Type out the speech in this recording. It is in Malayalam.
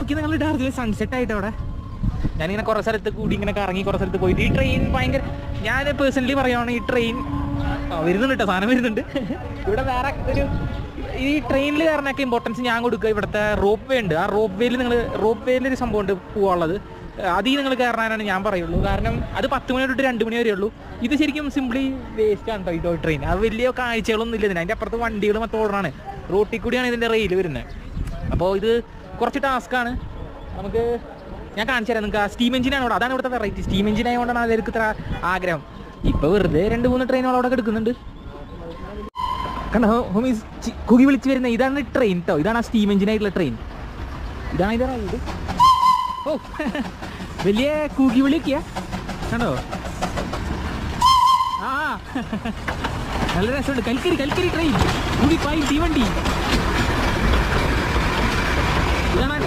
നോക്കി നിങ്ങൾ ഡാർജിലിംഗ് സൺസെറ്റ് ആയിട്ട് അവിടെ ഞാനിങ്ങനെ കുറേ സ്ഥലത്ത് കൂടി ഇങ്ങനെ കറങ്ങി കുറേ സ്ഥലത്ത് പോയിട്ട് ഈ ട്രെയിൻ ഭയങ്കര ഞാൻ പേഴ്സണലി പറയുകയാണ് ഈ ട്രെയിൻ വരുന്നുണ്ട് കേട്ടോ സാധനം വരുന്നുണ്ട് ഇവിടെ വേറെ ഒരു ഈ ട്രെയിനിൽ കയറാനൊക്കെ ഇമ്പോർട്ടൻസ് ഞാൻ കൊടുക്കുക ഇവിടുത്തെ റോപ്പ് വേ ഉണ്ട് ആ റോപ്പ് വേയിൽ ഒരു സംഭവം ഉണ്ട് പോകാനുള്ളത് അതിൽ നിങ്ങൾ കയറാനാണ് ഞാൻ പറയുള്ളൂ കാരണം അത് 10 മണി തൊട്ട് 2 മണി വരെ ഉള്ളൂ ഇത് ശരിക്കും സിംപ്ലി വേസ്റ്റ് ആണ് കേട്ടോ ഈ ട്രെയിൻ അത് വലിയ കാഴ്ചകളൊന്നും ഇല്ല ഇതിന് അതിൻ്റെ അപ്പുറത്ത് വണ്ടികൾ മൊത്തം ഓടണമാണ് റോട്ടിൽ കൂടിയാണ് ഇതിൻ്റെ റെയിൽ വരുന്നത് അപ്പോൾ ഇത് കുറച്ച് ടാസ്ക്കാണ് നമുക്ക് ഞാൻ കാണിച്ചു തരാം നിങ്ങൾക്ക് ആ സ്റ്റീം എഞ്ചിനാണ് ഇവിടെ അതാണ് ഇവിടുത്തെ വെറൈറ്റി സ്റ്റീം എഞ്ചിൻ ആയതുകൊണ്ടാണ് അതിലേക്ക് ഇത്ര ആഗ്രഹം ഇപ്പോൾ വെറുതെ 2-3 ട്രെയിനുകൾ അവിടെ എടുക്കുന്നുണ്ട് കണ്ടോ ഹോമീസ് കുകി വിളിച്ച് വരുന്ന ഇതാണ് ട്രെയിൻ കേട്ടോ ഇതാണ് ആ സ്റ്റീം എഞ്ചിനായിട്ടുള്ള ട്രെയിൻ ഇതാണ് ഇത് റൈഡ് ഓ വലിയ കുകി വിളിക്കുക കണ്ടോ ആ നല്ല രസമുണ്ട് കൽക്കരി ട്രെയിൻ കുടി പായി തീവണ്ടി ഇതാണ്